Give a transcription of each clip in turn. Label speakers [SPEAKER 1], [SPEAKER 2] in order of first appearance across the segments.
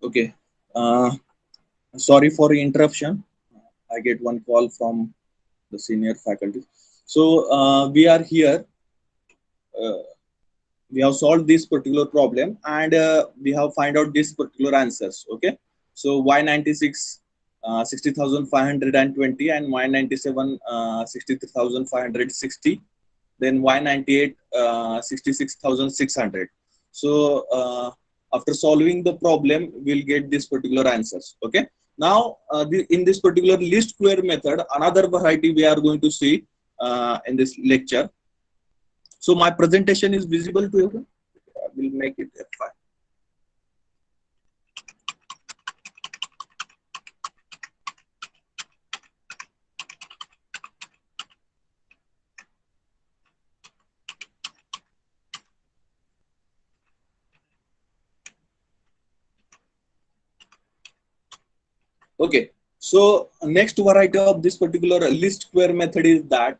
[SPEAKER 1] Okay. Uh, Sorry for the interruption. I get one call from the senior faculty. So we are here. Uh, we have solved this particular problem and we have find out this particular answers. Okay. So y96 60,520 and y97 60,560. Then y98 66,600. So after solving the problem we'll get this particular answers. Okay, now in this particular least square method, another variety we are going to see in this lecture. So my presentation is visible to you. I will make it F5. Okay, so next variety of this particular least square method is that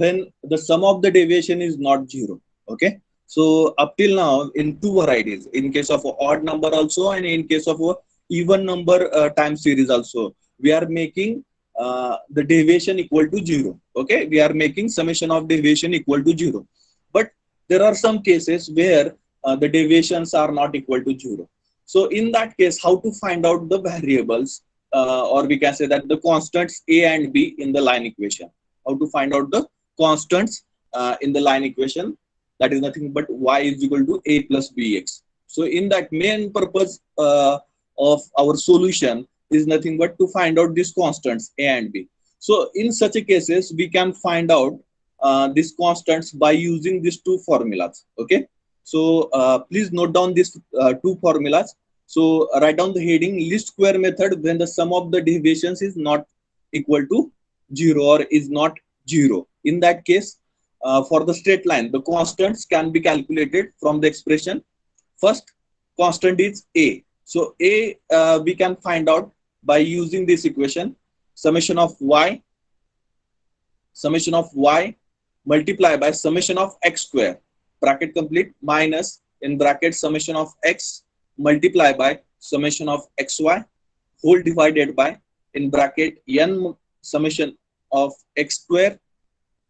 [SPEAKER 1] when the sum of the deviation is not zero. Okay, so up till now in two varieties, in case of a odd number also and in case of a even number time series also, we are making the deviation equal to zero. Okay, we are making summation of deviation equal to zero, but there are some cases where the deviations are not equal to zero. So in that case, how to find out the variables, or we can say that the constants a and b in the line equation? How to find out the constants in the line equation? That is nothing but y is equal to a plus bx. So in that, main purpose of our solution is nothing but to find out these constants a and b. So in such a cases, we can find out these constants by using these two formulas. Okay, so please note down these two formulas. So write down the heading least square method when the sum of the deviations is not equal to zero or is not zero. In that case, for the straight line, the constants can be calculated from the expression. First constant is a. So a we can find out by using this equation, summation of y multiply by summation of x square, bracket complete, minus in bracket summation of x multiply by summation of xy whole divided by in bracket n summation of x square,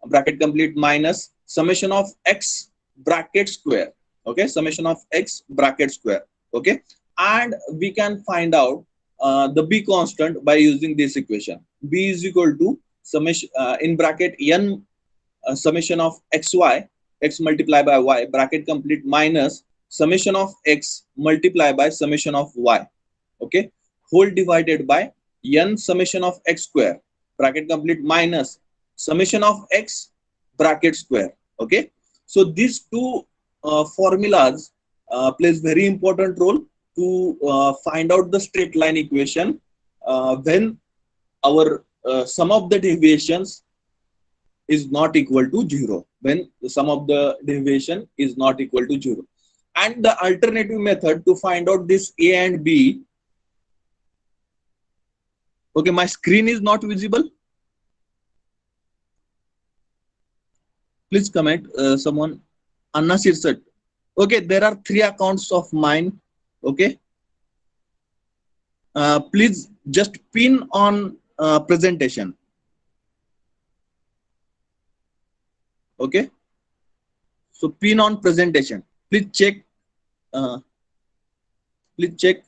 [SPEAKER 1] bracket complete, minus summation of x bracket square. Okay, summation of x bracket square. Okay, and we can find out the b constant by using this equation. B is equal to summation in bracket n summation of xy, x multiplied by y, bracket complete, minus summation of x multiplied by summation of y. Okay, whole divided by n summation of x square, bracket complete, minus summation of x bracket square. Okay, so these two formulas plays very important role to find out the straight line equation when our sum of the deviations is not equal to zero, when the sum of the deviation is not equal to zero. And the alternative method to find out this a and b. Okay, my screen is not visible. Please comment someone. Anna Sirsat. Okay, there are 3 accounts of mine. Okay, please just pin on presentation. Okay, so pin on presentation. Please check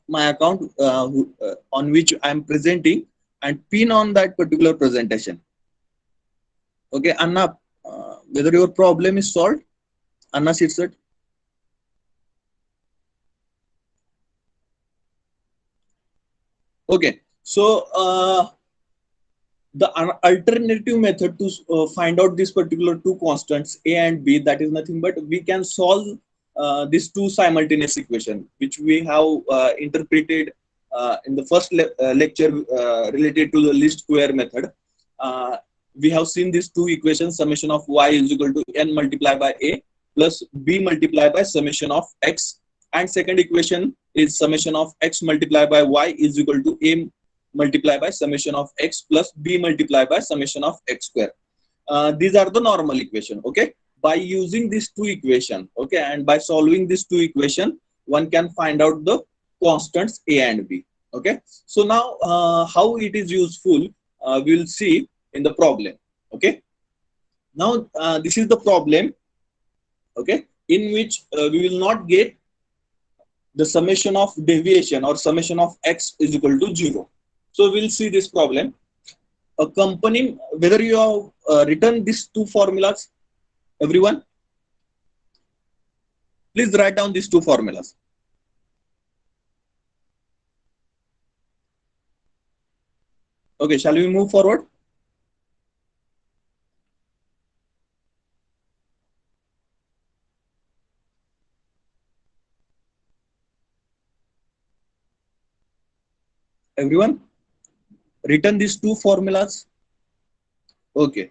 [SPEAKER 1] my account on which I am presenting and pin on that particular presentation. Okay, Anna, whether your problem is solved, Anna Sirsat. Okay, so the alternative method to find out this particular two constants a and b, that is nothing but we can solve these two simultaneous equation which we have interpreted in the first lecture related to the least square method. We have seen these two equations, summation of y is equal to n multiplied by a plus b multiplied by summation of x, and second equation is summation of x multiplied by y is equal to a multiplied by summation of x plus b multiplied by summation of x square. These are the normal equation. Okay, by using these two equation, okay, and by solving these two equation, one can find out the constants A and B. Okay. So now how it is useful, we will see in the problem. Okay. Now this is the problem. Okay, in which we will not get the summation of deviation or summation of x is equal to 0. So we'll see this problem. A company, whether you have written these two formulas, everyone, please write down these two formulas. Okay, shall we move forward? Everyone, written these two formulas. Okay.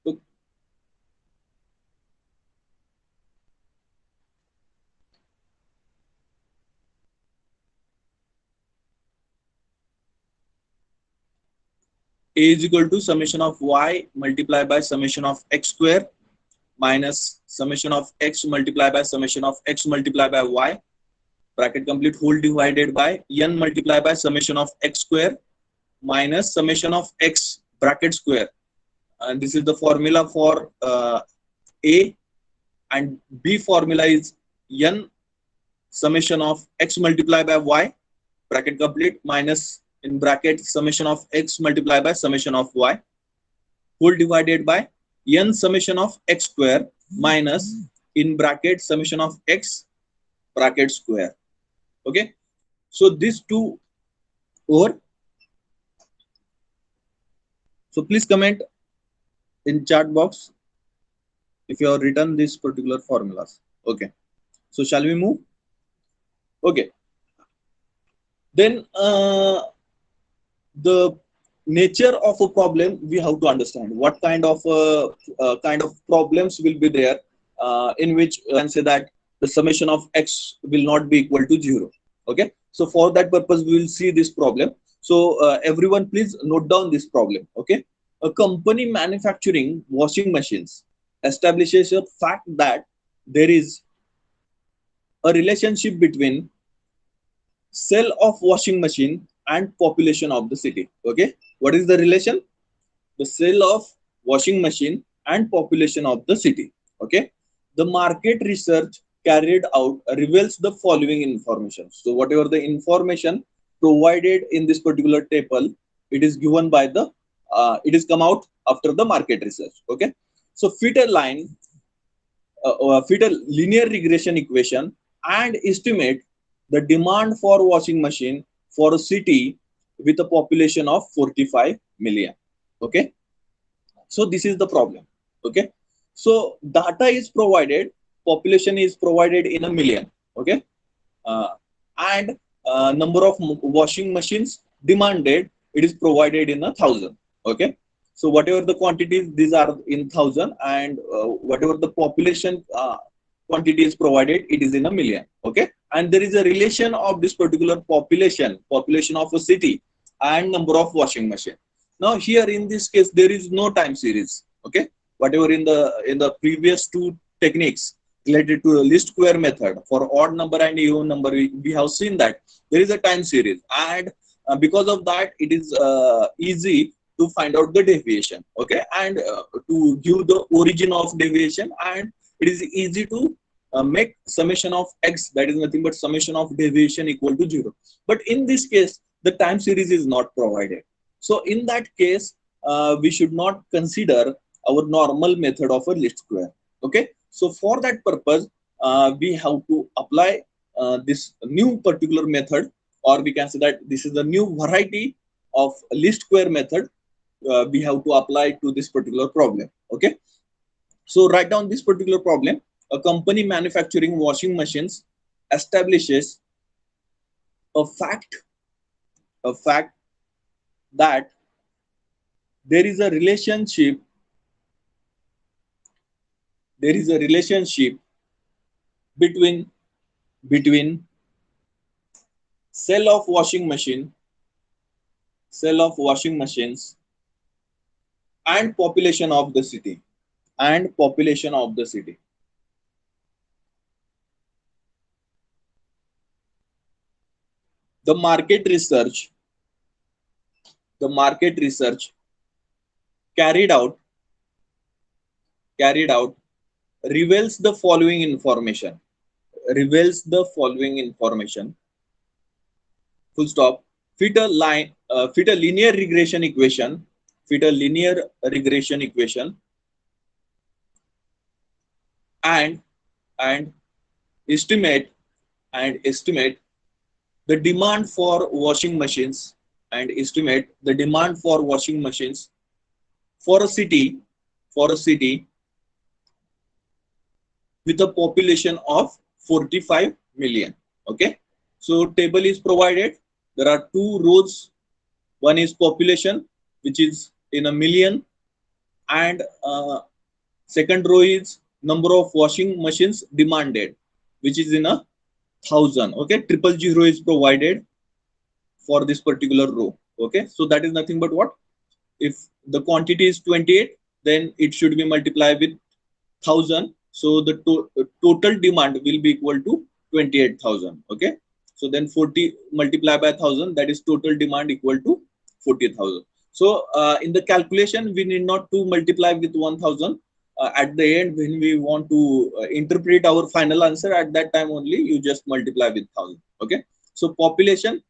[SPEAKER 1] So A is equal to summation of y multiplied by summation of x square minus summation of x multiplied by summation of x multiplied by y, bracket complete, whole divided by n multiplied by summation of x square minus summation of x bracket square. And this is the formula for A, and B formula is n summation of x multiplied by y, bracket complete, minus in bracket summation of x multiplied by summation of y, whole divided by n summation of x square minus in bracket summation of x bracket square. Okay, so these two over. So please comment in chat box if you have written these particular formulas. Okay, so shall we move? Okay, then the nature of a problem we have to understand. What kind of problems will be there, in which can say that the summation of x will not be equal to 0. Okay, so for that purpose we will see this problem. So everyone please note down this problem. Okay, a company manufacturing washing machines establishes a fact that there is a relationship between sale of washing machine and population of the city. Okay, what is the relation? The sale of washing machine and population of the city. Okay, the market research carried out reveals the following information. So whatever the information provided in this particular table, it is given by the it is come out after the market research. Okay, so fit a linear regression equation and estimate the demand for washing machine for a city with a population of 45 million. Okay, so this is the problem. Okay, so data is provided, population is provided in a million. Okay, uh, and number of washing machines demanded, it is provided in 1,000. Okay, so whatever the quantities, these are in 1,000, and whatever the population quantity is provided, it is in a million. Okay, and there is a relation of this particular population of a city and number of washing machine. Now here in this case there is no time series. Okay, whatever in the previous two techniques related to the least square method for odd number and even number, we have seen that there is a time series, and because of that it is easy to find out the deviation. Okay, and to give the origin of deviation, and it is easy to make summation of x, that is nothing but summation of deviation, equal to 0. But in this case the time series is not provided. So in that case we should not consider our normal method of a least square. Okay, so for that purpose we have to apply this new particular method, or we can say that this is the new variety of least square method we have to apply to this particular problem. Okay, so write down this particular problem. A company manufacturing washing machines establishes a fact that there is a relationship there is a relationship between between sale of washing machine sale of washing machines and population of the city and population of the city. The market research the market research carried out carried out reveals the following information full stop. Fit a linear regression equation fit a linear regression equation and and estimate estimate the demand for washing machines and estimate the demand for washing machines for a city for a city with a population of 45 million. Okay, so table is provided. There are two rows. One is population, which is in a million, and second row is number of washing machines demanded, which is in a thousand. Okay, triple zero is provided for this particular row. Okay, so that is nothing but what? If the quantity is 28, then it should be multiplied with 1000. So the total demand will be equal to 28,000. Okay, so then 40 multiplied by 1000, that is total demand equal to 40,000. So in the calculation, we need not to multiply with 1000. At the end, when we want to interpret our final answer, at that time only you just multiply with 1000. Okay, so population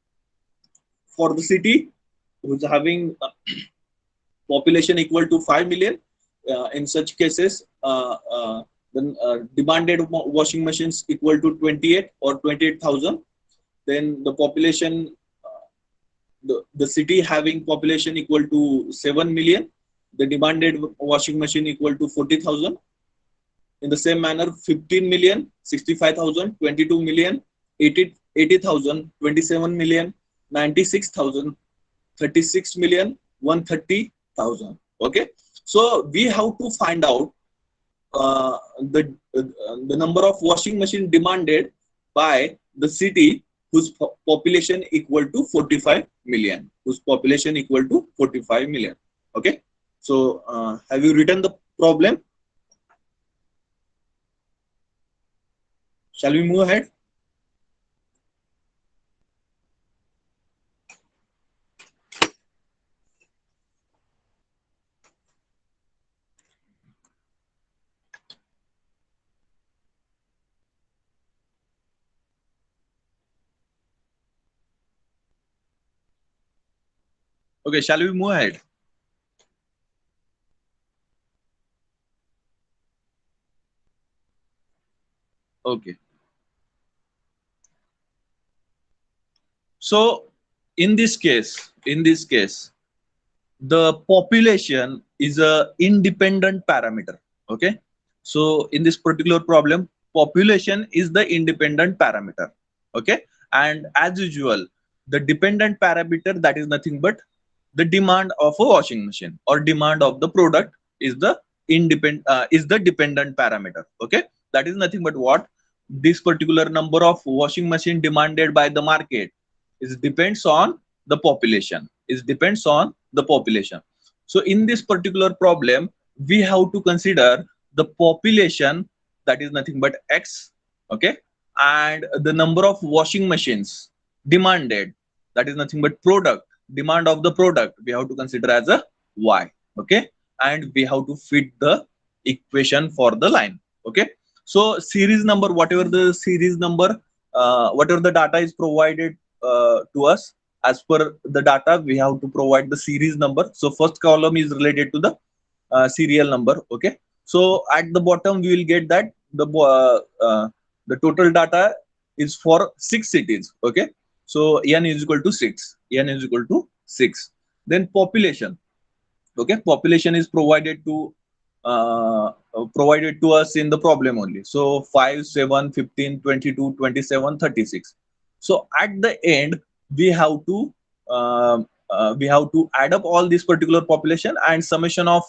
[SPEAKER 1] for the city who's having population equal to 5 million. In such cases, the demanded washing machines equal to 28 or 28,000. Then the population, the city having population equal to 7 million, the demanded washing machine equal to 40,000. In the same manner, 15 million, 65,000, 22 million, 80,000, 27 million, 96,000, 36 million, 130,000. Okay, so we have to find out the number of washing machine demanded by the city whose population equal to 45 million. Okay, so have you written the problem? Shall we move ahead? Okay, shall we move ahead? Okay. So in this case, the population is a independent parameter. Okay, so in this particular problem, population is the independent parameter. Okay, and as usual, the dependent parameter, that is nothing but the demand of a washing machine or demand of the product is the dependent parameter. Okay, that is nothing but what? This particular number of washing machine demanded by the market is depends on the population. So in this particular problem, we have to consider the population, that is nothing but X. Okay, and the number of washing machines demanded, that is nothing but demand of the product, we have to consider as a Y. Okay, and we have to fit the equation for the line. Okay, so series number, whatever the series number, whatever the data is provided to us, as per the data we have to provide the series number. So first column is related to the serial number. Okay, so at the bottom we will get that the total data is for 6 cities. Okay, so n is equal to 6. Then population. Okay, population is provided to us in the problem only. So 5, 7, 15, 22, 27, 36. So at the end, we have to add up all this particular population, and summation of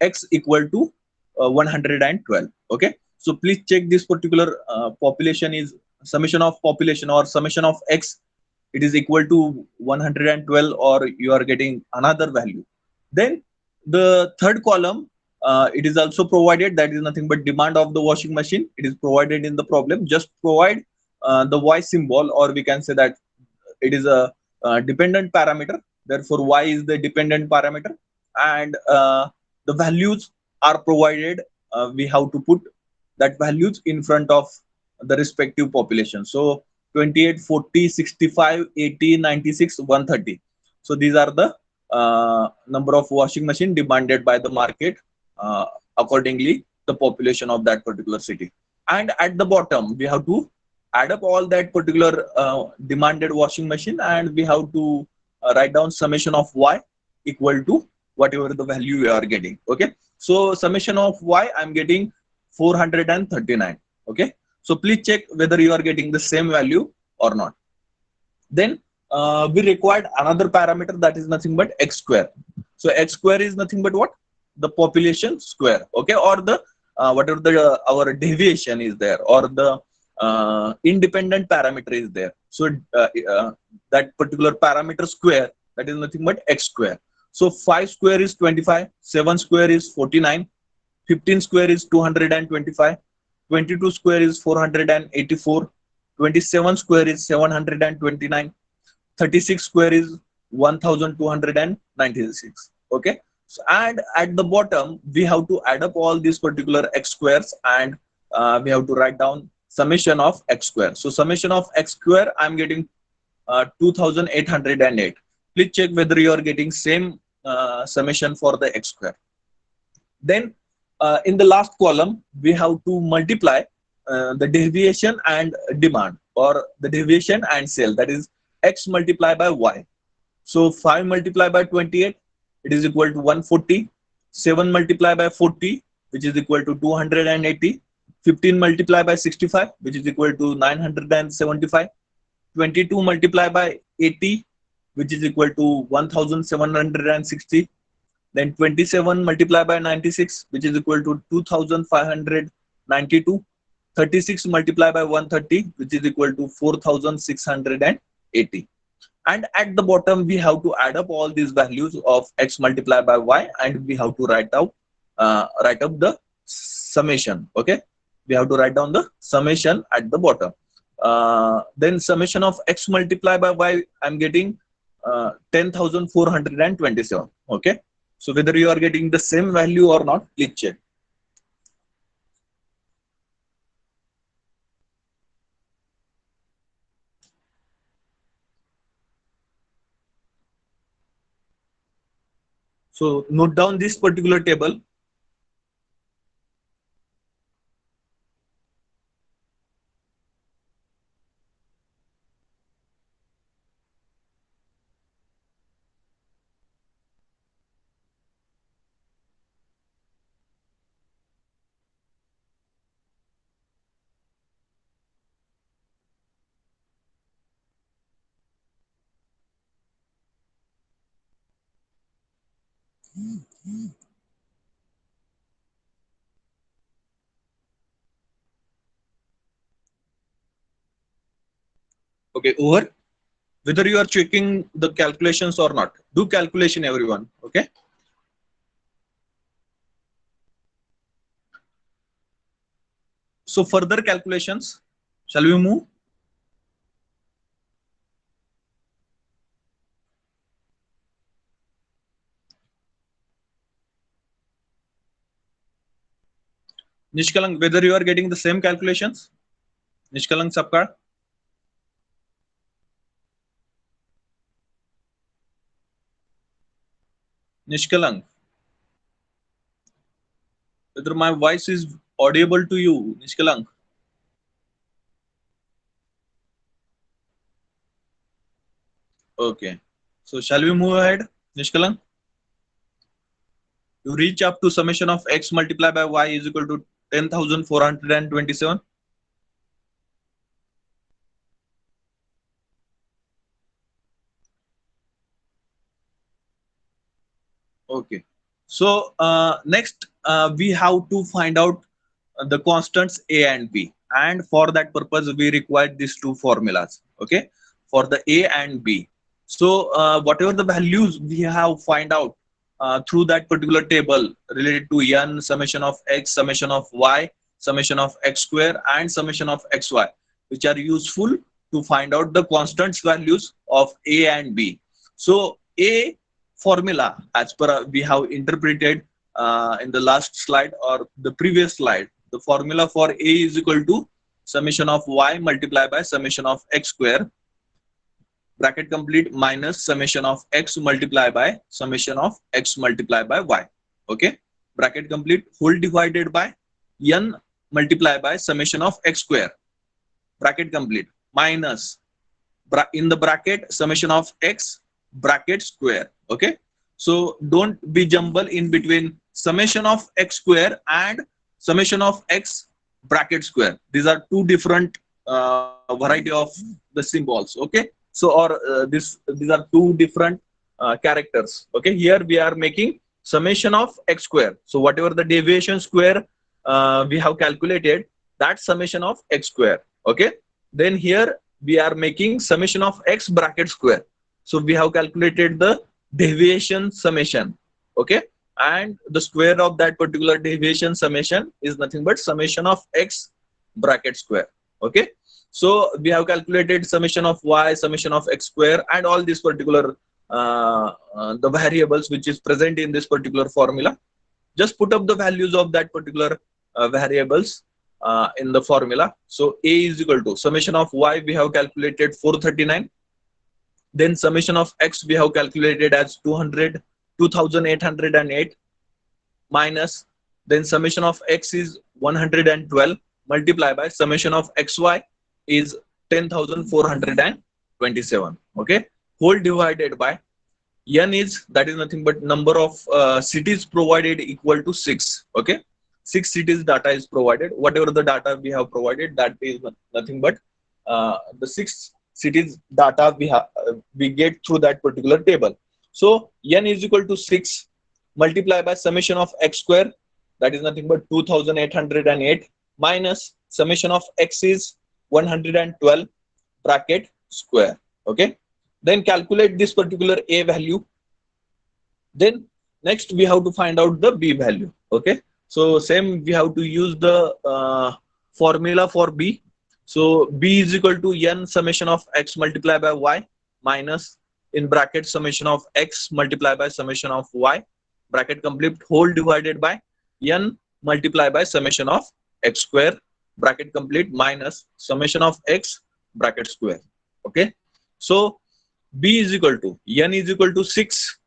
[SPEAKER 1] x equal to 112. Okay, so please check this particular population is summation of population or summation of x, it is equal to 112 or you are getting another value. Then the third column, it is also provided, that is nothing but demand of the washing machine. It is provided in the problem. Just provide the y symbol, or we can say that it is a dependent parameter. Therefore y is the dependent parameter, and the values are provided. We have to put that values in front of the respective population. So 28, 40, 65, 80, 96, 130. So these are the number of washing machine demanded by the market, uh, accordingly the population of that particular city. And at the bottom we have to add up all that particular demanded washing machine, and we have to write down summation of y equal to whatever the value we are getting. Okay, so summation of y I'm getting 439. Okay, so please check whether you are getting the same value or not. Then we required another parameter, that is nothing but x square. So x square is nothing but what? The population square. Okay, or the whatever the our deviation is there, or the independent parameter is there. So that particular parameter square, that is nothing but x square. So 5 square is 25, 7 square is 49, 15 square is 225, 22 square is 484, 27 square is 729, 36 square is 1296. Okay, so, and at the bottom we have to add up all these particular x squares, and we have to write down summation of x square. So summation of x square I'm getting 2808. Please check whether you are getting same summation for the x square. Then in the last column we have to multiply the deviation and demand, or the deviation and sale, that is x multiplied by y. So 5 multiplied by 28, it is equal to 140. 7 multiplied by 40, which is equal to 280. 15 multiplied by 65, which is equal to 975. 22 multiplied by 80, which is equal to 1760. Then 27 multiplied by 96, which is equal to 2592. 36 multiplied by 130, which is equal to 4680. And at the bottom we have to add up all these values of x multiplied by y, and we have to write up the summation. Okay, we have to write down the summation at the bottom. Then summation of x multiplied by y I'm getting 10,427. Okay, so whether you are getting the same value or not, please check. So note down this particular table. Okay, over. Whether you are checking the calculations or not, do calculation everyone. Okay, so further calculations, shall we move? Nishkalang, whether you are getting the same calculations? Nishkalang Sapkar? Nishkalang, whether my voice is audible to you, Nishkalang? Okay, so shall we move ahead, Nishkalang? You reach up to summation of x multiplied by y is equal to 10,427. Okay. So next we have to find out the constants a and b, and for that purpose we require these two formulas. Okay, for the a and b. So whatever the values we have find out through that particular table related to n summation of x, summation of y, summation of x square, and summation of xy, which are useful to find out the constants values of a and b. So a formula, as per we have interpreted in the last slide or the previous slide, the formula for a is equal to summation of y multiplied by summation of x square, bracket complete, minus summation of x multiplied by summation of x multiplied by y. Okay, bracket complete, whole divided by n multiplied by summation of x square, bracket complete, minus in the bracket summation of x bracket square. Okay, so don't be jumble in between summation of x square and summation of x bracket square. These are two different variety of the symbols. Okay, so or these are two different characters. Okay, here we are making summation of x square. So whatever the deviation square we have calculated, that summation of x square. Okay, then here we are making summation of x bracket square. So we have calculated the deviation summation. Okay, and the square of that particular deviation summation is nothing but summation of x bracket square. Okay, so we have calculated summation of y, summation of x square, and all these particular the variables which is present in this particular formula. Just put up the values of that particular variables in the formula. So a is equal to summation of y we have calculated 439, then summation of x we have calculated as 200 2808, minus, then summation of x is 112, multiply by summation of xy is 10,427. Okay, whole divided by n is, that is nothing but number of cities provided equal to 6. Okay, 6 cities data is provided. Whatever the data we have provided, that is nothing but the 6 cities data we get through that particular table. So n is equal to 6 multiply by summation of x square, that is nothing but 2808, minus summation of x is 112 bracket square. Okay, then calculate this particular a value. Then next we have to find out the b value. Okay, so same we have to use the formula for b. So b is equal to n summation of x multiplied by y, minus in bracket summation of x multiplied by summation of y, bracket complete, whole divided by n multiplied by summation of x square, bracket complete, minus summation of x bracket square. Okay, so b is equal to n is equal to 6.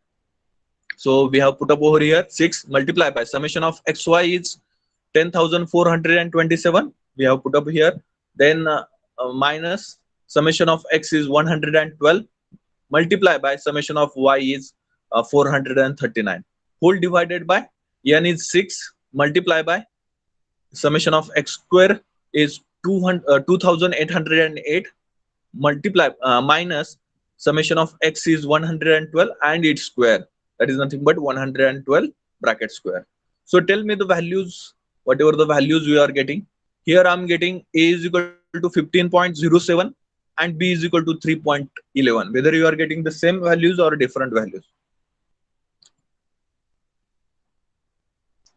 [SPEAKER 1] So we have put up over here 6 multiplied by summation of xy is 10,427. We have put up here. Then minus summation of x is 112, multiplied by summation of y is 439. Whole divided by n is 6, multiplied by summation of x square is 2,808, multiply minus summation of x is 112 and its square, that is nothing but 112 bracket square. So tell me the values, whatever the values we are getting. Here I'm getting a is equal to 15.07 and b is equal to 3.11. Whether you are getting the same values or different values,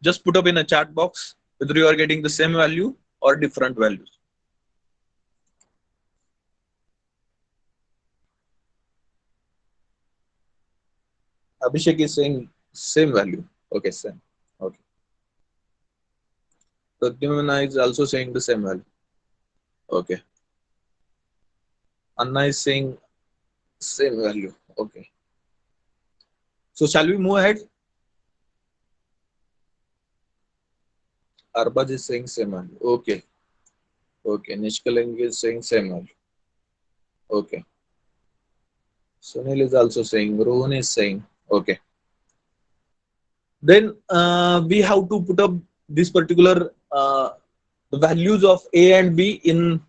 [SPEAKER 1] just put up in a chat box whether you are getting the same value or different values. Abhishek is saying same value. Okay, same. Okay. Pradyumna is also saying the same value. Okay. Anna is saying same value. Okay. So shall we move ahead? Arbaz is saying same value. Okay. Okay. Nishkaling is saying same value. Okay. Sunil is also saying. Rohan is saying. Okay. Then we have to put up this particular the values of a and b in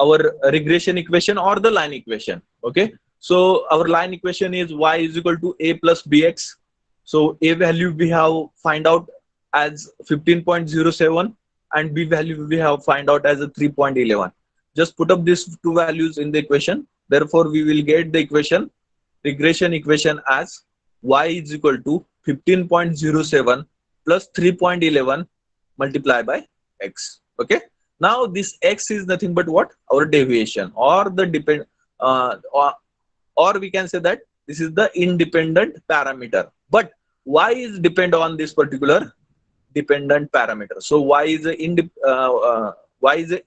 [SPEAKER 1] our regression equation or the line equation. Okay, so our line equation is y is equal to a plus bx, So A value we have find out as 15.07 and B value we have find out as a 3.11. Just put up these two values in the equation. Therefore, we will get the equation, regression equation as y is equal to 15.07 plus 3.11 multiplied by x. Okay. Now this x is nothing but what? Our deviation or the depend uh, or, or we can say that this is the independent parameter. But y is depend on this particular dependent parameter. So y is a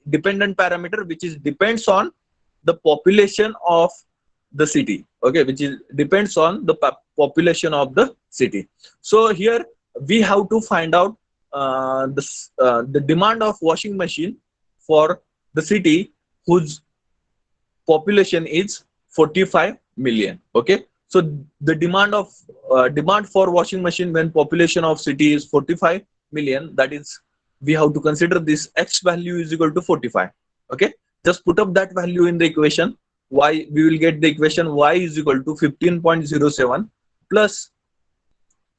[SPEAKER 1] dependent parameter which is depends on the population of the city. Okay, which is depends on the population of the city. So here we have to find out the demand of washing machine for the city whose population is 45 million. Okay, so the demand for washing machine when population of city is 45 million, that is we have to consider this x value is equal to 45. Okay, just put up that value in the equation. Y, we will get the equation y is equal to 15.07 plus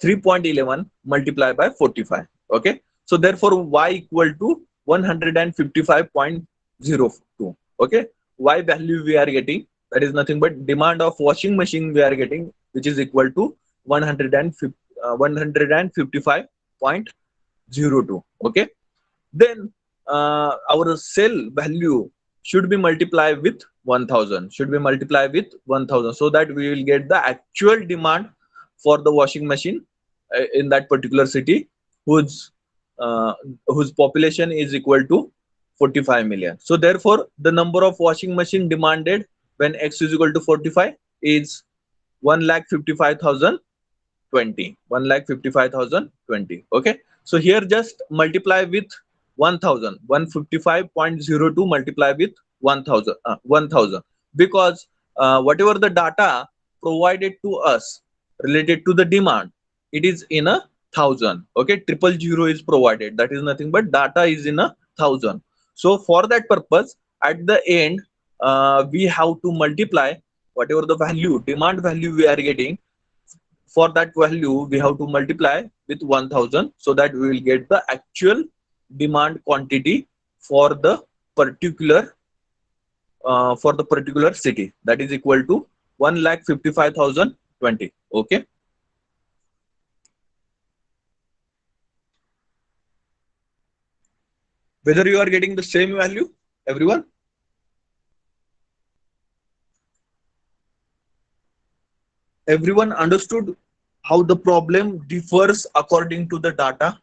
[SPEAKER 1] 3.11 multiplied by 45. Okay, so therefore y equal to 155.02. Okay, y value we are getting, that is nothing but demand of washing machine we are getting, which is equal to 155.02. Okay, then our cell value should be multiplied with 1000, so that we will get the actual demand for the washing machine in that particular city whose uh, whose population is equal to 45 million. So therefore the number of washing machine demanded when x is equal to 45 is 1,55,020. 1,55,020. Okay, so here just multiply with 1000, 155.02 multiply with 1000, 1000, because whatever the data provided to us related to the demand, it is in a thousand. Okay, triple zero is provided, that is nothing but data is in a thousand. So for that purpose, at the end we have to multiply whatever the value, demand value we are getting. For that value we have to multiply with 1000, so that we will get the actual demand quantity for the particular city, that is equal to 1,55,020. Okay, whether you are getting the same value, everyone? Everyone understood how the problem differs according to the data?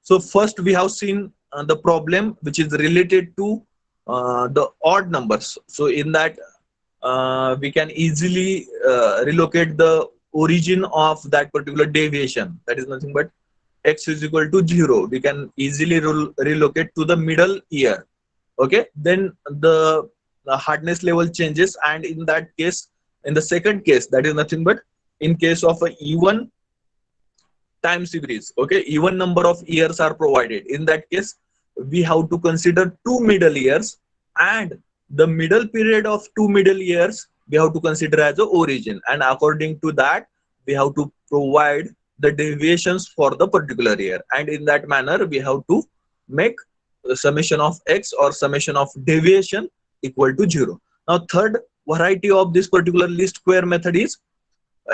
[SPEAKER 1] So first we have seen the problem which is related to the odd numbers. So in that we can easily relocate the origin of that particular deviation. That is nothing but x is equal to 0. We can easily relocate to the middle year. Okay, then the hardness level changes, and in that case, in the second case, that is nothing but in case of a even time series. Okay, even number of years are provided. In that case, we have to consider two middle years, and the middle period of two middle years we have to consider as a origin, and according to that we have to provide the deviations for the particular year, and in that manner we have to make the summation of x or summation of deviation equal to 0. Now third variety of this particular least square method is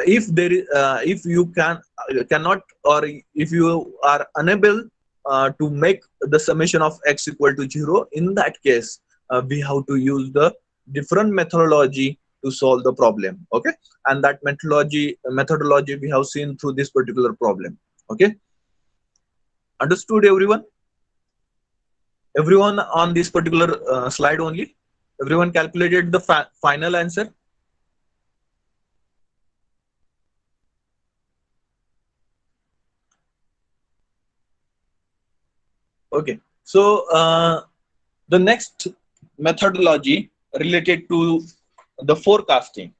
[SPEAKER 1] if there is if you cannot, or if you are unable to make the summation of x equal to 0, in that case we have to use the different methodology to solve the problem. Okay, and that methodology we have seen through this particular problem. Okay, understood everyone? Everyone on this particular slide only, everyone calculated the final answer? Okay, so the next methodology related to the forecasting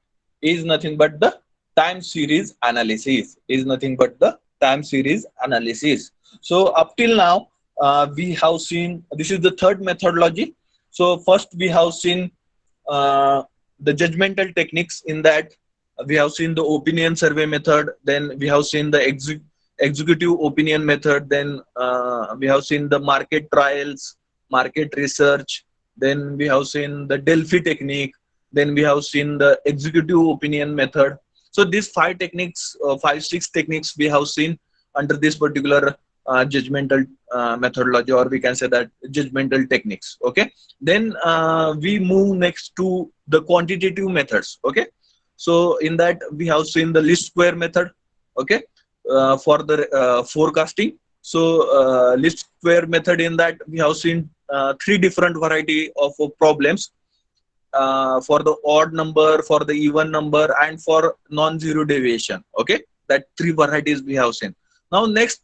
[SPEAKER 1] is nothing but the time series analysis. So up till now we have seen, this is the third methodology. So first we have seen uh, the judgmental techniques. In that we have seen the opinion survey method, then we have seen the executive opinion method, then we have seen the market trials, market research, then we have seen the Delphi technique, then we have seen the executive opinion method. So these five techniques, five six techniques we have seen under this particular judgmental methodology, or we can say that judgmental techniques. Okay, then we move next to the quantitative methods. Okay, so in that we have seen the least square method. Okay, for the forecasting. So least square method, in that we have seen three different variety of problems, for the odd number, for the even number, and for non-zero deviation. Okay, that three varieties we have seen. Now next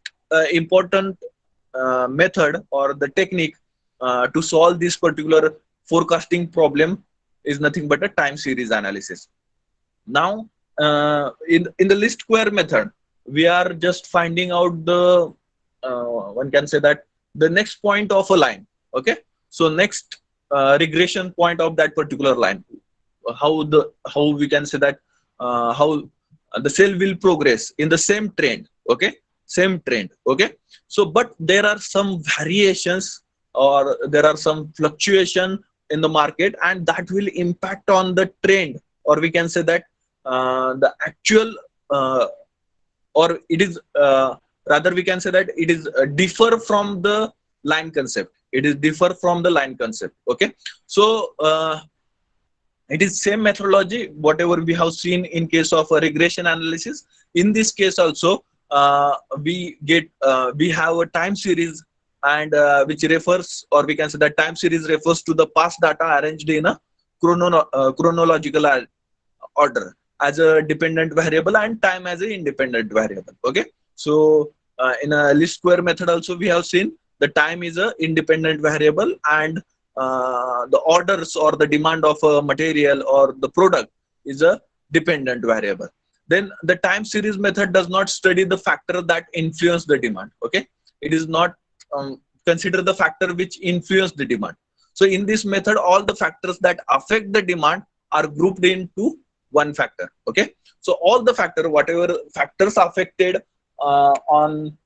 [SPEAKER 1] important method or the technique to solve this particular forecasting problem is nothing but a time series analysis. Now in the least square method, we are just finding out the one can say that the next point of a line. Okay, so next regression point of that particular line, how we can say that how the cell will progress in the same trend. Okay, same trend. Okay, so but there are some variations, or there are some fluctuation in the market, and that will impact on the trend, or we can say that the actual or it is rather we can say that it is differ from the line concept. It is differ from the line concept. Okay, so it is same methodology whatever we have seen in case of a regression analysis. In this case also, we have a time series, and which refers, or we can say that time series refers to the past data arranged in a chronological order as a dependent variable and time as an independent variable. Okay, so in a least square method also we have seen the time is a independent variable, and the orders or the demand of a material or the product is a dependent variable. Then the time series method does not study the factor that influence the demand. Okay, it is not consider the factor which influence the demand. So in this method, all the factors that affect the demand are grouped into one factor. Okay, so all the factor, whatever factors affected on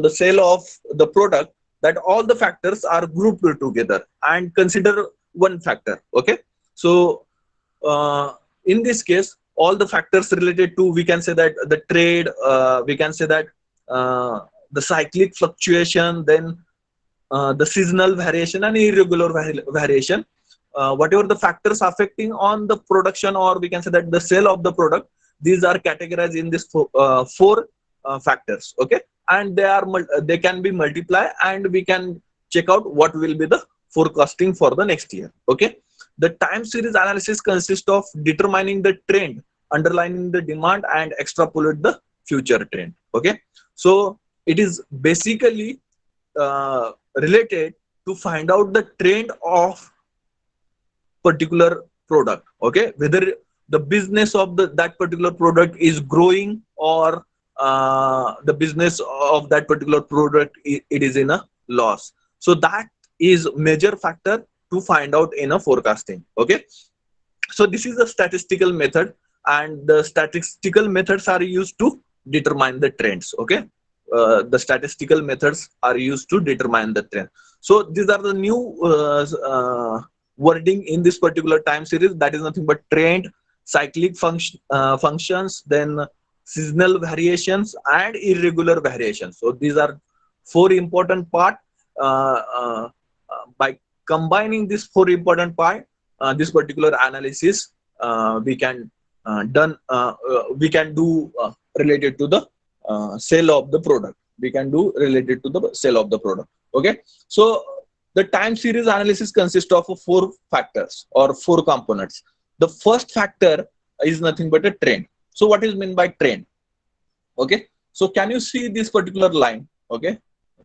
[SPEAKER 1] the sale of the product, that all the factors are grouped together and consider one factor. Okay, so in this case, all the factors related to, we can say that the trade, we can say that the cyclic fluctuation, then the seasonal variation and irregular variation, whatever the factors affecting on the production, or we can say that the sale of the product, these are categorized in this four factors. Okay, and they can be multiplied, and we can check out what will be the forecasting for the next year. Okay, the time series analysis consists of determining the trend underlying the demand and extrapolate the future trend. Okay, so it is basically related to find out the trend of particular product. Okay, whether the business of that particular product is growing, or the business of that particular product it is in a loss. So that is major factor to find out in a forecasting. Okay, so this is a statistical method, and the statistical methods are used to determine the trends. Okay, the statistical methods are used to determine the trend. So these are the new wording in this particular time series, that is nothing but trend, cyclic functions, then seasonal variations and irregular variations. So these are four important part. By combining these four important part, this particular analysis we can do related to the sale of the product. We can do related to the sale of the product. Okay, so the time series analysis consists of four factors or four components. The first factor is nothing but a trend. So what is meant by trend? Okay, so can you see this particular line? Okay,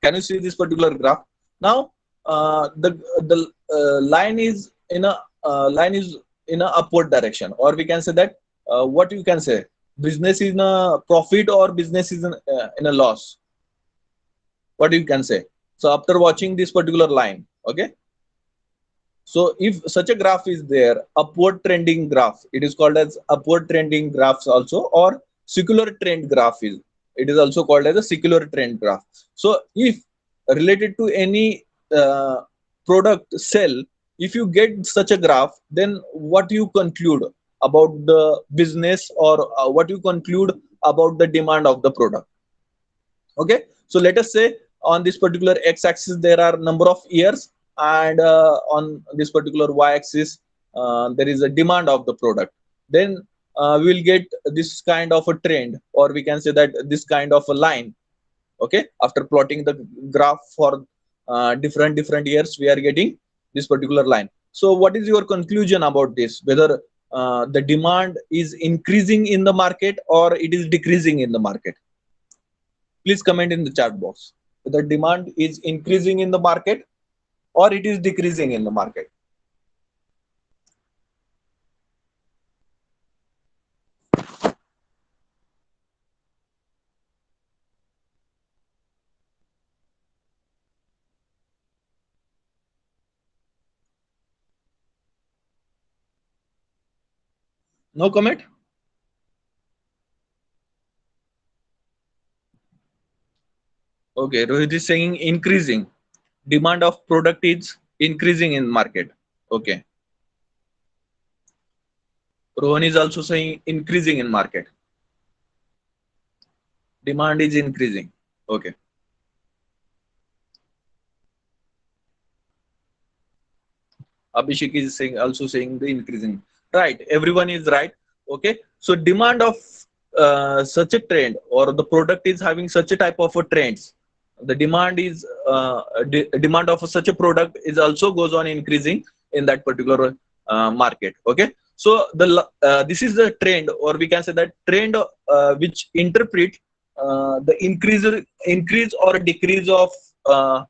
[SPEAKER 1] can you see this particular graph? Now the line is in a upward direction, or we can say that what you can say, business is in a profit or business is in a loss. What you can say? So after watching this particular line, okay, So if such a graph is there, upward trending graph, it is called as upward trending graphs also, or secular trend graph is, it is also called as a secular trend graph. So if related to any product sell, if you get such a graph, then what you conclude about the business, or what you conclude about the demand of the product. Okay, so let us say on this particular x-axis there are number of years, and on this particular y-axis there is a demand of the product. Then we will get this kind of a trend, or we can say that this kind of a line. Okay, after plotting the graph for different years, we are getting this particular line. So what is your conclusion about this, whether the demand is increasing in the market or it is decreasing in the market? Please comment in the chat box whether demand is increasing in the market or it is decreasing in the market. No comment? Okay, Rohit is saying increasing. Demand of product is increasing in market. Okay. Rohan is also saying increasing in market. Demand is increasing. Okay. Abhishek is saying, also saying the increasing. Right. Everyone is right. Okay. So demand of such a trend, or the product is having such a type of a trends, the demand is demand of such a product is also goes on increasing in that particular market. Okay. So the this is the trend, or we can say that trend which interpret the increase or decrease of uh,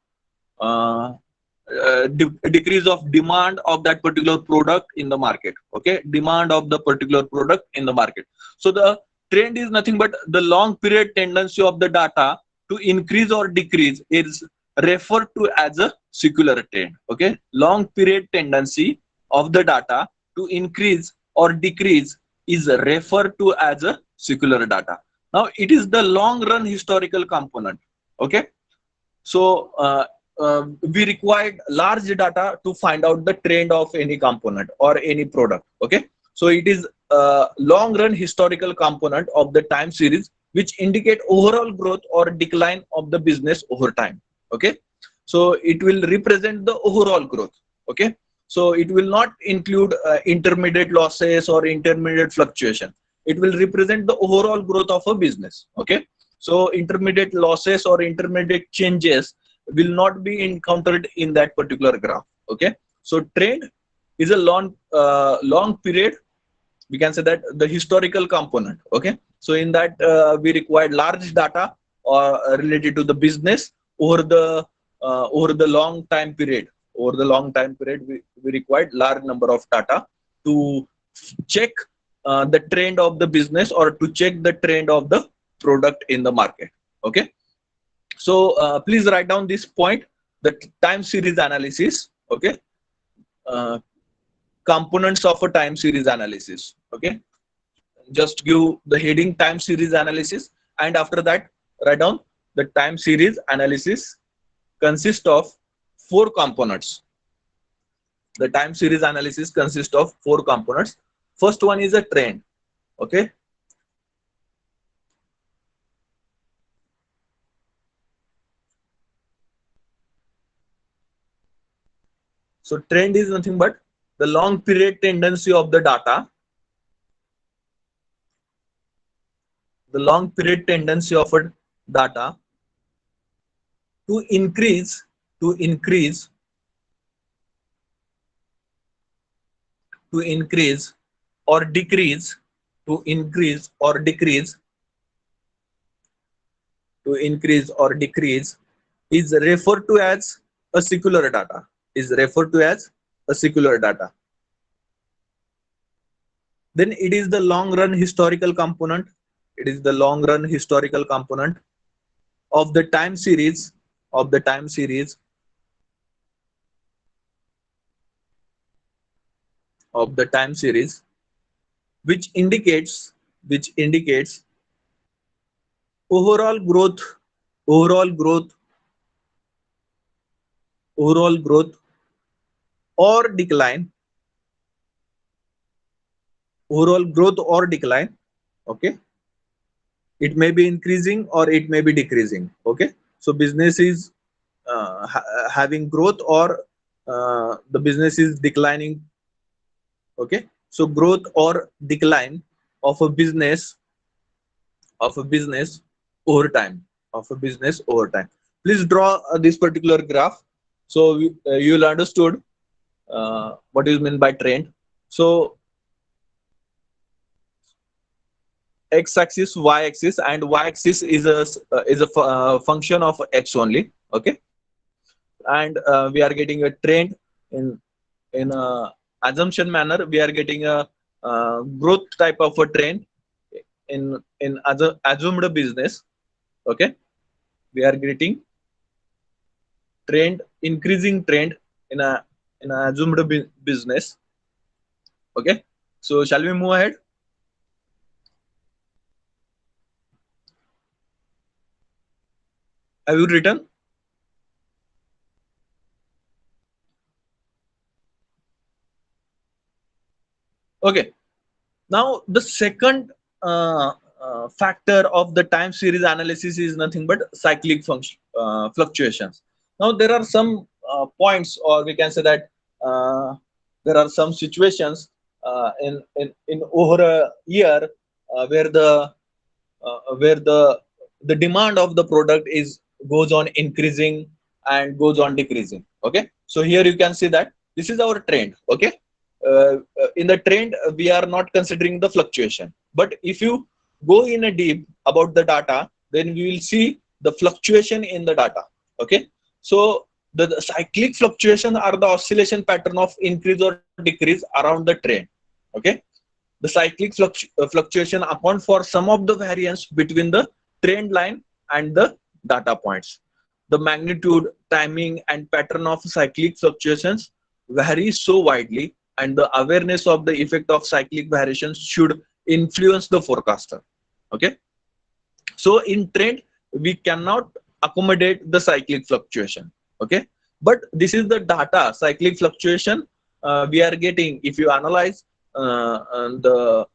[SPEAKER 1] uh, decrease of demand of that particular product in the market. Okay, demand of the particular product in the market. So the trend is nothing but the long period tendency of the data to increase or decrease is referred to as a secular trend. Okay, long period tendency of the data to increase or decrease is referred to as a secular data. Now it is the long run historical component. Okay, so we required large data to find out the trend of any component or any product. Okay, so it is a long run historical component of the time series which indicate overall growth or decline of the business over time. Okay, so it will represent the overall growth. Okay, so it will not include intermediate losses or intermediate fluctuation. It will represent the overall growth of a business. Okay, so intermediate losses or intermediate changes will not be encountered in that particular graph. Okay, so trend is a long period, we can say that the historical component. Okay, so in that we required large data or related to the business over the long time period. Over the long time period, we required large number of data to check the trend of the business, or to check the trend of the product in the market. Okay, so please write down this point, the time series analysis. Okay, uh, components of a time series analysis. Okay, just give the heading time series analysis, and after that write down the time series analysis consists of four components. The time series analysis consists of four components. First one is a trend. Okay, so trend is nothing but the long period tendency of the data, the long period tendency of a data to increase, to increase, to increase or decrease, to increase or decrease, to increase or decrease is referred to as a secular data, is referred to as a secular data. Then it is the long run historical component. It is the long run historical component of the time series, of the time series of the time series, which indicates overall growth, overall growth, overall growth or decline, overall growth or decline. Okay, it may be increasing or it may be decreasing. Okay, so business is having growth or the business is declining. Okay, so growth or decline of a business, of a business over time, of a business over time. Please draw this particular graph, so you'll understood what is meant by trend. So x-axis, y-axis, and y-axis is a function of x only. Okay, and we are getting a trend in a assumption manner. We are getting a growth type of a trend in other assumed business. Okay, we are getting trend, increasing trend in a assumed business. Okay, so shall we move ahead? Have you written? Okay, now the second factor of the time series analysis is nothing but cyclic fluctuations. Now there are some points, or we can say that there are some situations in over a year where the demand of the product is goes on increasing and goes on decreasing. Okay, so here you can see that this is our trend. Okay, in the trend we are not considering the fluctuation, but if you go in a deep about the data, then we will see the fluctuation in the data. Okay, so the cyclic fluctuation are the oscillation pattern of increase or decrease around the trend. Okay, the cyclic fluctuation account for some of the variance between the trend line and the data points. The magnitude, timing, and pattern of cyclic fluctuations vary so widely, and the awareness of the effect of cyclic variations should influence the forecaster. Okay, so in trend we cannot accommodate the cyclic fluctuation. Okay, but this is the data cyclic fluctuation we are getting. If you analyze the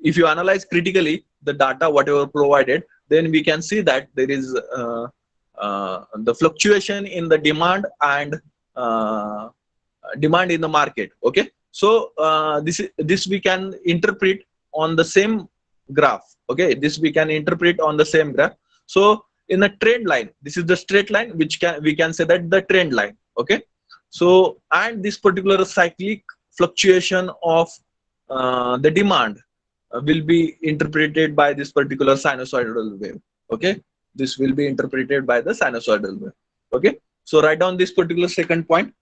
[SPEAKER 1] if you analyze critically the data whatever provided, then we can see that there is the fluctuation in the demand and demand in the market. Okay, so this we can interpret on the same graph. Okay, this we can interpret on the same graph. So in a trend line, this is the straight line which we can say that the trend line. Okay, so and this particular cyclic fluctuation of the demand will be interpreted by this particular sinusoidal wave. Okay, this will be interpreted by the sinusoidal wave. Okay, so write down this particular second point,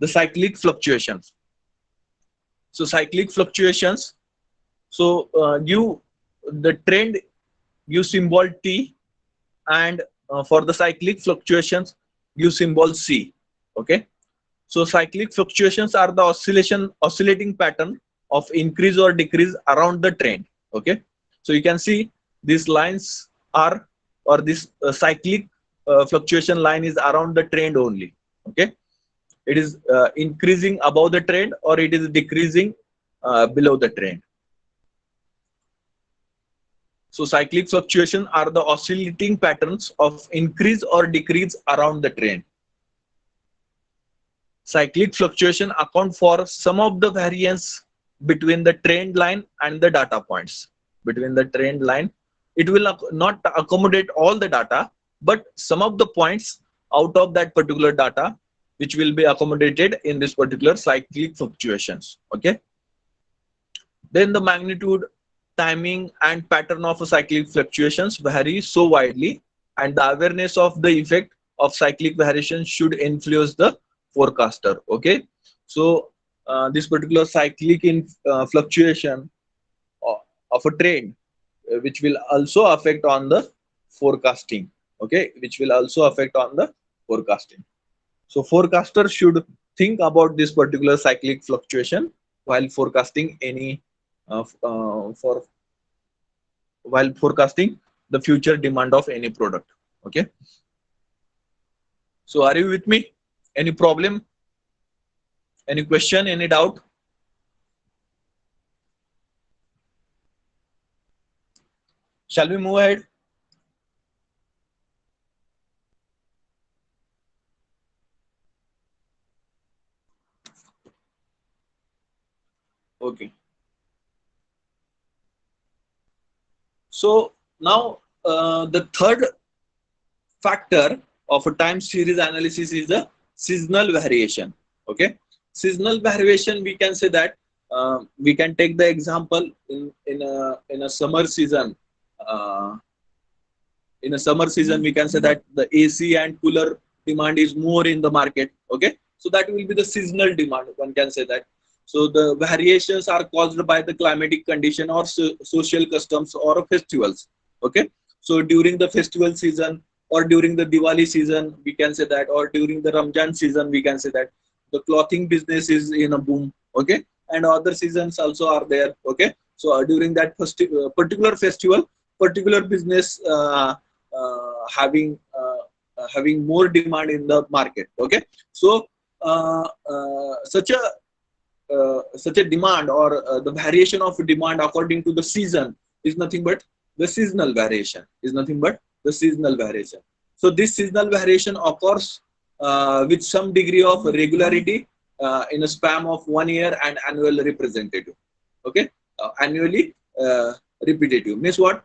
[SPEAKER 1] the cyclic fluctuations. So cyclic fluctuations, so give the trend, use symbol T, and for the cyclic fluctuations use symbol C. Okay, so cyclic fluctuations are the oscillating pattern of increase or decrease around the trend. Okay, so you can see these lines are, or this cyclic fluctuation line is around the trend only. Okay, it is increasing above the trend or it is decreasing below the trend. So cyclic fluctuation are the oscillating patterns of increase or decrease around the trend. Cyclic fluctuation account for some of the variance between the trend line and the data points. Between the trend line, it will not accommodate all the data, but some of the points out of that particular data which will be accommodated in this particular cyclic fluctuations. Okay, then the magnitude, timing, and pattern of cyclic fluctuations vary so widely, and the awareness of the effect of cyclic variation should influence the forecaster. Okay, so this particular cyclic fluctuation of a trend which will also affect on the forecasting. Okay, which will also affect on the forecasting. So forecaster should think about this particular cyclic fluctuation while forecasting any for while forecasting the future demand of any product. Okay, so are you with me? Any problem? Any question? Any doubt? Shall we move ahead? Okay. So now the third factor of a time series analysis is the seasonal variation. Okay, seasonal variation, we can say that we can take the example in a summer season. Uh, in a summer season, we can say that the AC and cooler demand is more in the market. Okay, so that will be the seasonal demand. One can say that. So the variations are caused by the climatic condition or social customs or festivals. Okay, so during the festival season or during the Diwali season, we can say that, or during the Ramjan season, we can say that the clothing business is in a boom. Okay, and other seasons also are there. Okay, so during that particular festival, particular business having more demand in the market. Okay, so uh, uh, such a such a demand or the variation of demand according to the season is nothing but the seasonal variation. Is nothing but the seasonal variation. So this seasonal variation occurs with some degree of regularity in a span of 1 year and annual representative. Okay, annually repetitive means what?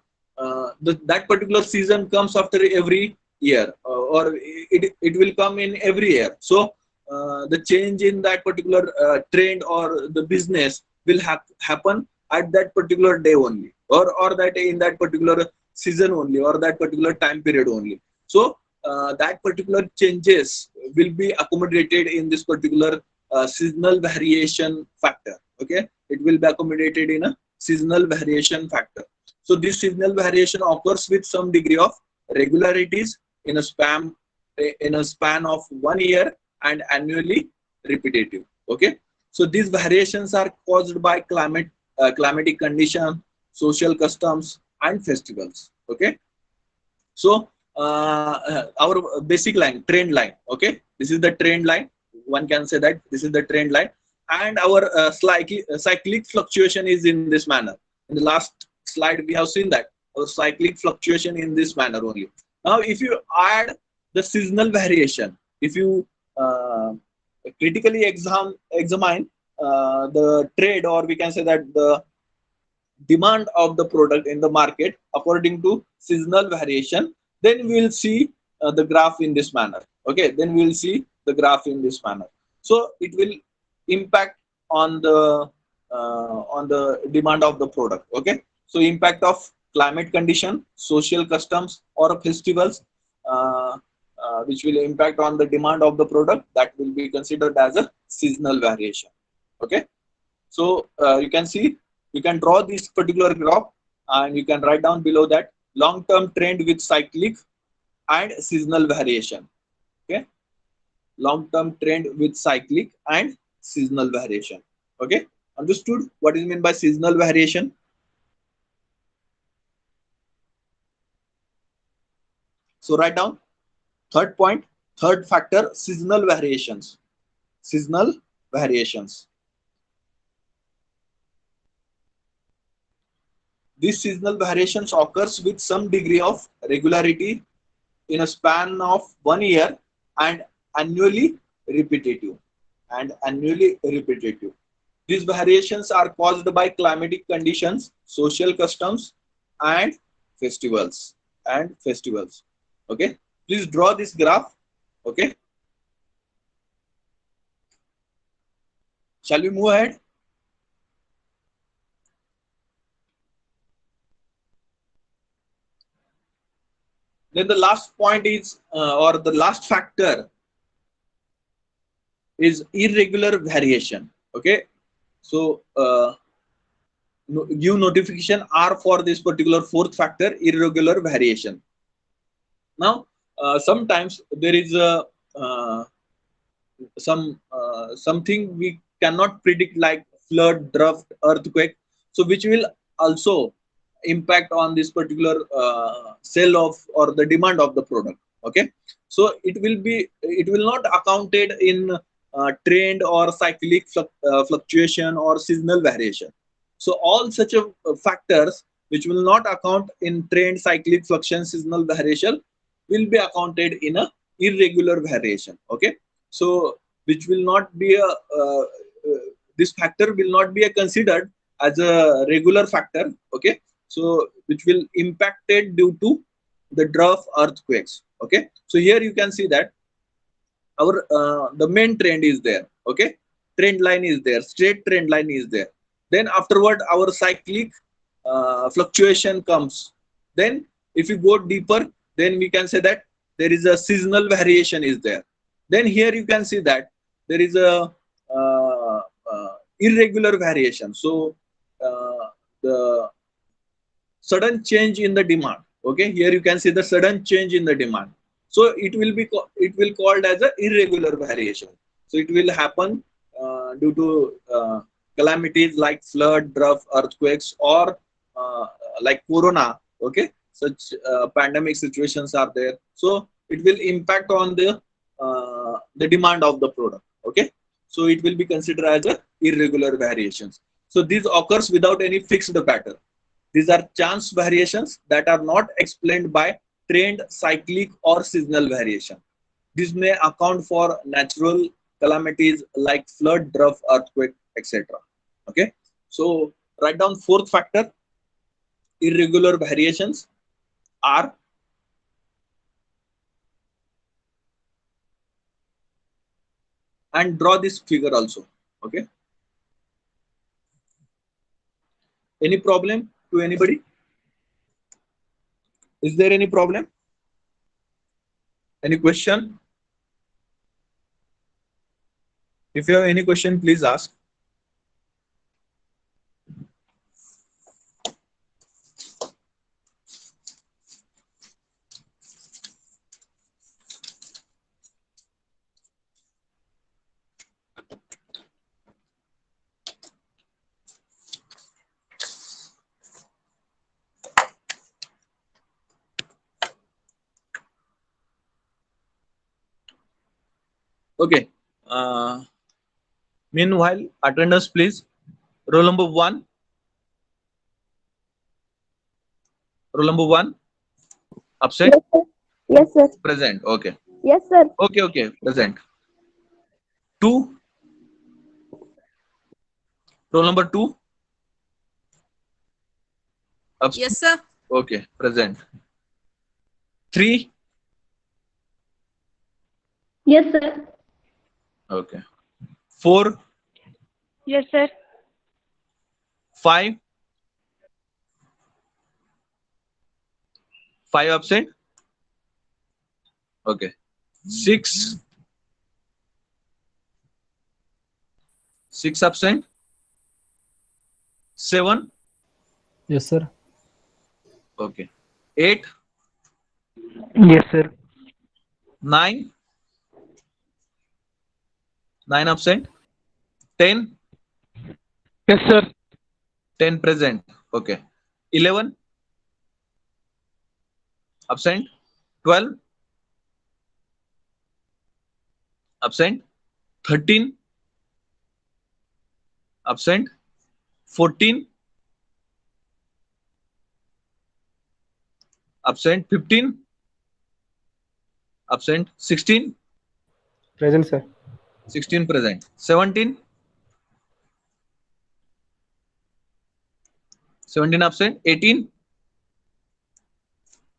[SPEAKER 1] That particular season comes after every year, or it will come in every year. So the change in that particular trend or the business will happen at that particular day only, or that in that particular season only, or that particular time period only. So that particular changes will be accommodated in this particular seasonal variation factor. Okay, it will be accommodated in a seasonal variation factor. So this seasonal variation occurs with some degree of regularities in a span of 1 year and annually repetitive. Okay, so these variations are caused by climatic condition, social customs, and festivals. Okay, so our basic line, trend line. Okay, this is the trend line. One can say that this is the trend line, and our cyclic fluctuation is in this manner. In the last slide, we have seen that our cyclic fluctuation in this manner only. Now, if you add the seasonal variation, if you critically examine the trade, or we can say that the demand of the product in the market according to seasonal variation, then we will see the graph in this manner. Okay, then we will see the graph in this manner. So it will impact on the demand of the product. Okay, so impact of climate condition, social customs, or festivals, which will impact on the demand of the product, that will be considered as a seasonal variation. Okay, so you can see, you can draw this particular graph, and you can write down below that long-term trend with cyclic and seasonal variation. Okay, long-term trend with cyclic and seasonal variation. Okay, understood what is meant by seasonal variation? So write down third point, third factor, seasonal variations. Seasonal variations. These seasonal variations occurs with some degree of regularity in a span of 1 year and annually repetitive. And annually repetitive. These variations are caused by climatic conditions, social customs, and festivals. And festivals. Okay. Please draw this graph. Okay. Shall we move ahead? Then the last point is, or the last factor is irregular variation. Okay, so give notification R for this particular fourth factor, irregular variation. Now sometimes there is a something we cannot predict, like flood, drought, earthquake, so which will also impact on this particular sale of or the demand of the product. Okay, so it will not accounted in trend or cyclic fluctuation or seasonal variation. So all such factors which will not account in trend, cyclic fluctuation, seasonal variation will be accounted in a irregular variation. Okay, so which will not be a this factor will not be considered as a regular factor. Okay, so which will impacted due to the drought, earthquakes. Okay, so here you can see that our the main trend is there. Okay, trend line is there, straight trend line is there. Then afterward our cyclic fluctuation comes. Then if you go deeper, then we can say that there is a seasonal variation is there. Then here you can see that there is a uh, irregular variation. So the sudden change in the demand. Okay, here you can see the sudden change in the demand. So it will called as a irregular variation. So it will happen due to calamities like flood, drought, earthquakes, or uh, like corona. Okay, such pandemic situations are there. So it will impact on the demand of the product. Okay, so it will be considered as a irregular variations. So this occurs without any fixed pattern. These are chance variations that are not explained by trend, cyclic, or seasonal variation. This may account for natural calamities like flood, drought, earthquake, etc. Okay, so write down fourth factor: irregular variations are and draw this figure also. Okay, any problem to anybody? Is there any problem? Any question? If you have any question, please ask. Okay. Meanwhile, attendance, please. Roll number one. Roll number one. Absent?
[SPEAKER 2] Yes, sir. Yes, sir.
[SPEAKER 1] Present. Okay.
[SPEAKER 2] Yes, sir.
[SPEAKER 1] Okay, okay. Present. Two. Roll number two. Absent?
[SPEAKER 3] Yes, sir.
[SPEAKER 1] Okay. Present. Three.
[SPEAKER 2] Yes, sir.
[SPEAKER 1] Okay. Four.
[SPEAKER 2] Yes, sir.
[SPEAKER 1] Five. Five absent. Okay. Six. Six absent. Seven.
[SPEAKER 4] Yes, sir.
[SPEAKER 1] Okay. Eight.
[SPEAKER 4] Yes, sir.
[SPEAKER 1] Nine. Nine absent. 10.
[SPEAKER 4] Yes, sir.
[SPEAKER 1] 10 present. Okay. 11. Absent. 12. Absent. 13. Absent. 14. Absent. 15. Absent. 16.
[SPEAKER 4] Present, sir.
[SPEAKER 1] 16 present. 17. 17 absent. 18.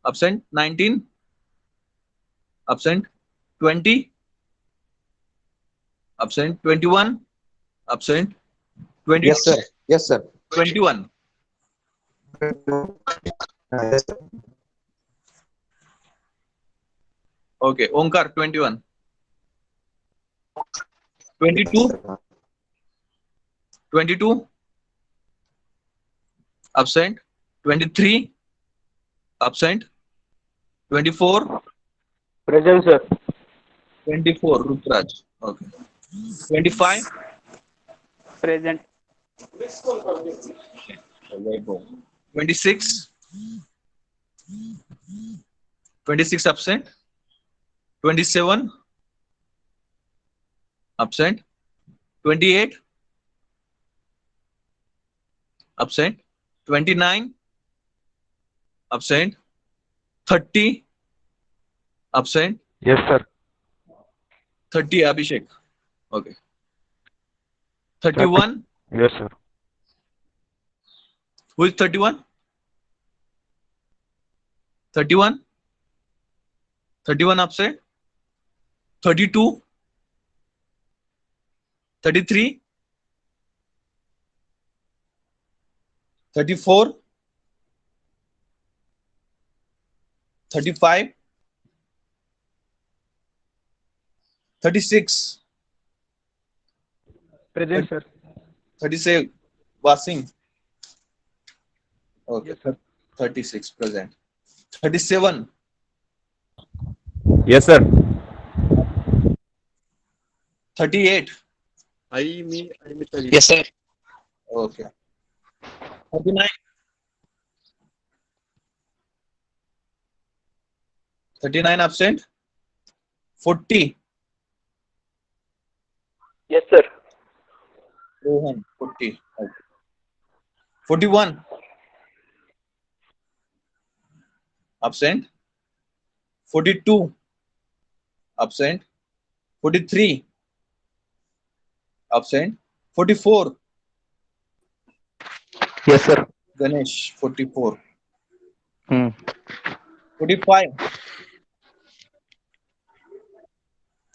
[SPEAKER 1] Absent. 19. Absent. 20. Absent. 21. Absent. 22.
[SPEAKER 5] Yes, sir. Yes, sir.
[SPEAKER 1] 21.
[SPEAKER 5] Yes, sir.
[SPEAKER 1] Okay. Omkar, 21. 22. 22. Absent. 23. Absent. 24.
[SPEAKER 4] Present, sir.
[SPEAKER 1] 24. Rutraj. Okay. 25.
[SPEAKER 2] Present.
[SPEAKER 1] 26. 26 absent. 27 absent. 28 absent. 29 absent. 30 absent.
[SPEAKER 4] Yes, sir.
[SPEAKER 1] 30 Abhishek. Okay. 31.
[SPEAKER 4] Yes, sir.
[SPEAKER 1] Who is 31? 31. 31 absent. 32. 33. 34. 35. 36.
[SPEAKER 4] Present, sir.
[SPEAKER 1] 36. Wasim. Okay.
[SPEAKER 4] Yes, sir.
[SPEAKER 1] 36 present. 37.
[SPEAKER 5] Yes, sir.
[SPEAKER 1] 38.
[SPEAKER 5] Yes, sir.
[SPEAKER 1] Okay. 39. 39 absent. 40.
[SPEAKER 2] Yes, sir.
[SPEAKER 1] Rohan. 40. Okay. 41. Absent. 42. Absent. 43. Absent. 44.
[SPEAKER 4] Yes, sir.
[SPEAKER 1] Ganesh. 44.
[SPEAKER 4] Hmm.
[SPEAKER 1] 45.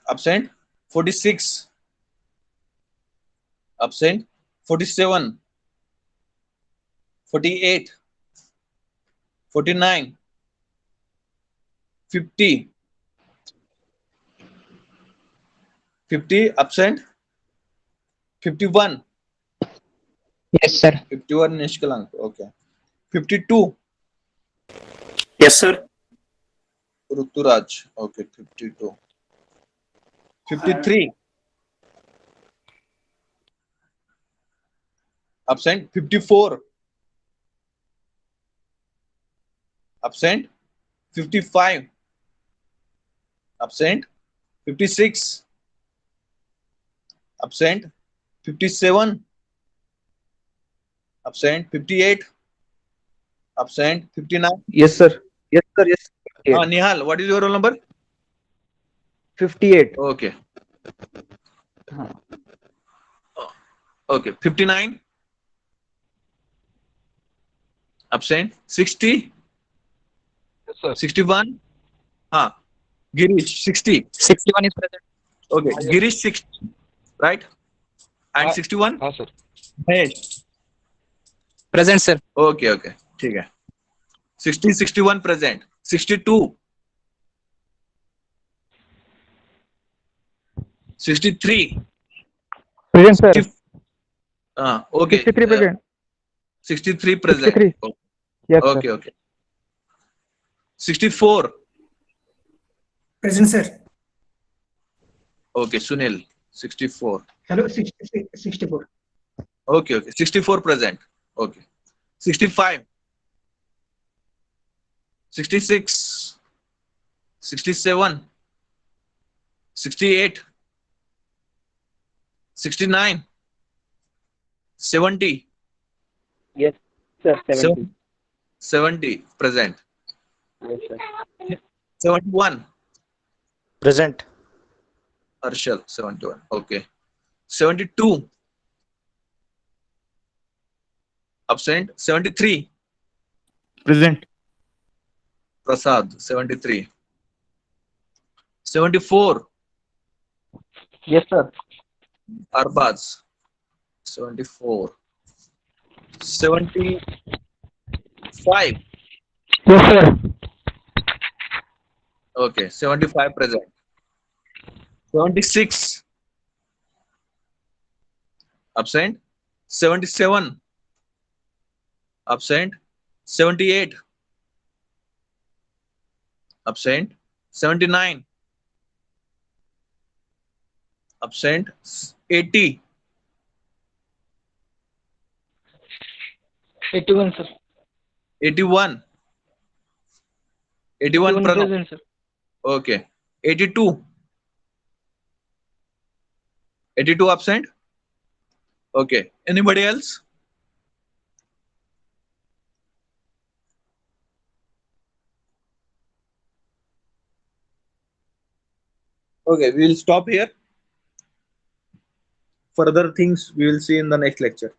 [SPEAKER 1] Absent. 46. Absent. 47. 48. 49. 50. 50 absent. 51.
[SPEAKER 5] Yes, sir.
[SPEAKER 1] 51 Nishkalank. Okay. 52.
[SPEAKER 5] Yes, sir.
[SPEAKER 1] Ruturaj. Okay. 52. 53. Absent. 54. Absent. 55. Absent. 56. Absent. 57. Absent. 58. Absent. 59.
[SPEAKER 4] Yes, sir. Yes, sir. Yes. 58.
[SPEAKER 1] Nihal, what is your roll number?
[SPEAKER 4] 58.
[SPEAKER 1] Okay. Okay. 59. Absent. 60.
[SPEAKER 4] Yes, sir.
[SPEAKER 1] 61. Girish. 60.
[SPEAKER 5] 61 is present.
[SPEAKER 1] Okay.
[SPEAKER 4] Yes.
[SPEAKER 1] Girish 60. Right? And 61.
[SPEAKER 4] Sir.
[SPEAKER 1] Mahesh.
[SPEAKER 5] Present, sir.
[SPEAKER 1] Okay. Okay. ठीक है. 60, 61 present. 62. 63.
[SPEAKER 4] Present, sir.
[SPEAKER 1] 60, okay.
[SPEAKER 4] 63 present.
[SPEAKER 1] 63 present.
[SPEAKER 4] 63. Yes, sir.
[SPEAKER 1] Okay. Okay. 64.
[SPEAKER 3] Present, sir.
[SPEAKER 1] Okay. Sunil. 64.
[SPEAKER 3] Hello, 64.
[SPEAKER 1] Okay. Okay. 64 present. Okay. 65. 66. 67. 68. 69. 70.
[SPEAKER 2] Yes, sir. 70.
[SPEAKER 1] 70 present.
[SPEAKER 2] Yes, sir.
[SPEAKER 1] 71.
[SPEAKER 5] Present.
[SPEAKER 1] Arshal. 71. Okay. 72. Absent. 73.
[SPEAKER 4] Present.
[SPEAKER 1] Prasad. 73. 74.
[SPEAKER 2] Yes, sir.
[SPEAKER 1] Arbaz. 74. 75.
[SPEAKER 4] Yes, sir.
[SPEAKER 1] Okay. 75 present. 76. Absent. 77. Absent. 78. Absent. 79. Absent. 80.
[SPEAKER 2] 81, sir.
[SPEAKER 1] 81. 81 Pranav.
[SPEAKER 2] present, sir.
[SPEAKER 1] Okay. 82. 82 absent. Okay. Anybody else? Okay, we will stop here. Further things we will see in the next lecture.